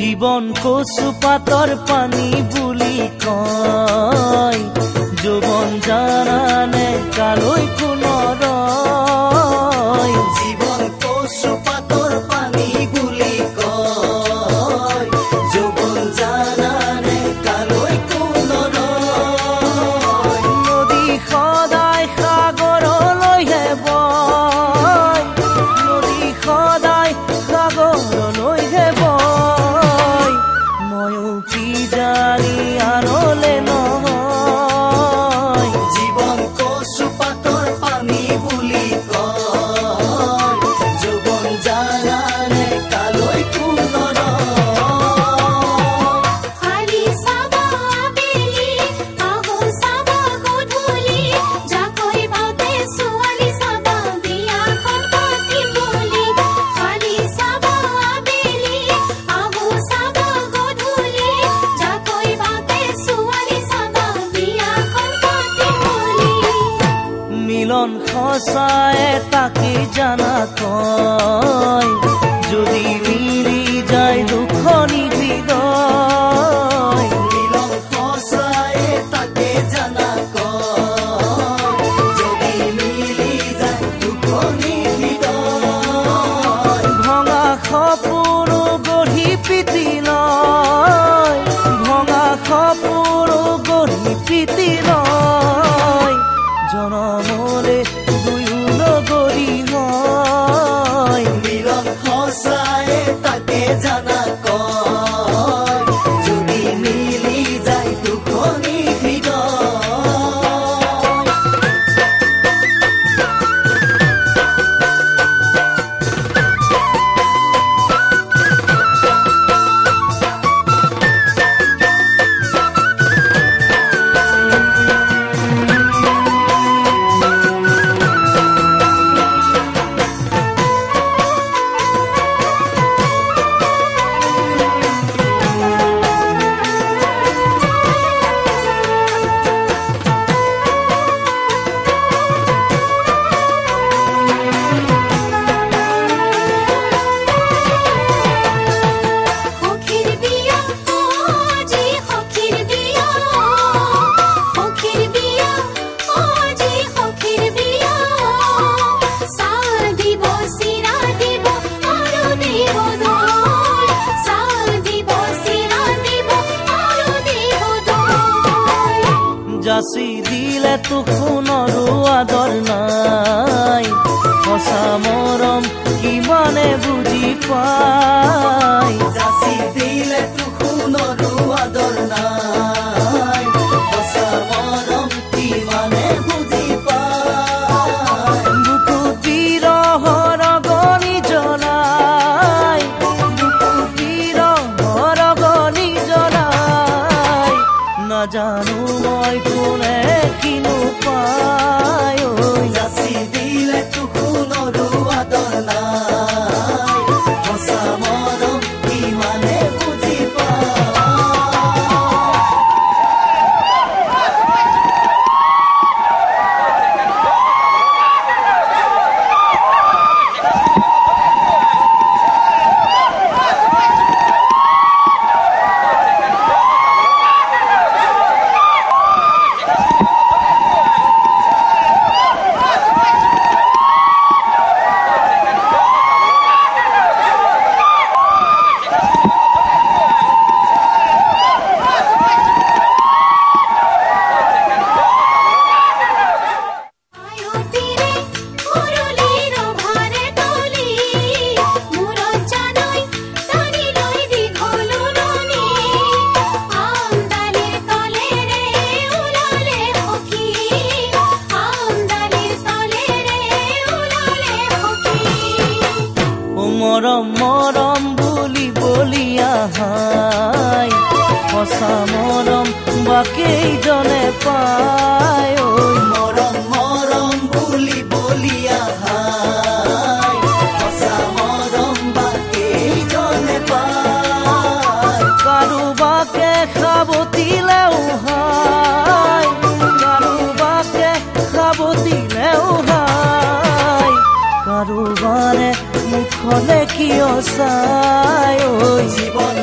জীবন কচু পাতৰ পানী বুলি কয় যৌৱন জানানে কালৈ পুনৰয় জীবন কচু পাতৰ পানী বুলি কয় যৌৱন জানানে কালৈ পুনৰয় নদী সদায় সাগৰলৈহে বয় নদী সদায় সাগৰলৈহে বয় ময়ো কি জানি আনলে নহয় জীবন কচু পাতৰ পানী বুলি কয় যৌৱন জানানে কালৈ মিলন সঁচাই তাকে জানা কয় যদি মিলি যায় দুখনি হৃদয় মিলন সঁচাই তাকে জানা কয় যদি মিলি যায় দুখনি হৃদয় ভঙা সপোনো গঢ়ি পিতি লয় ভঙা সপোনো গঢ়ি পিতি লয় জনমলে দুয়ো নগৰী হয় মিলন সঁচাই তাকে জানা কয় যদি মিলি যায় দুখনি হৃদয় যাচি দিলে তো সোণৰো আদৰ নাই সঁচা মৰম কিমানে বুজি পায় যাচি দিলে তো সোণৰো আদৰ নাই সঁচা মৰম কিমানে বুজি পায় বুকু বিৰহৰ গনি জ্বলাই বুকু বিৰহৰ গনি জ্বলাই নাজানো মই কোনে কিনো পায় যাচি দিলে তো সোণৰো আদৰ নাই সঁচা মৰম কিমানে বুজি পায় মৰম মৰম বুলি বলিয়া হাই সঁচা মৰম বা কেইজনে পায় মৰম মৰম বুলি বলিয়া হাই সঁচা মৰম বা কেইজনে পায় কাৰোবাকে খাবতিলেও হাই কাৰোবাকে খাবতিলেও হাই কাৰোবাৰে মুখলে কিয় চাই জীবন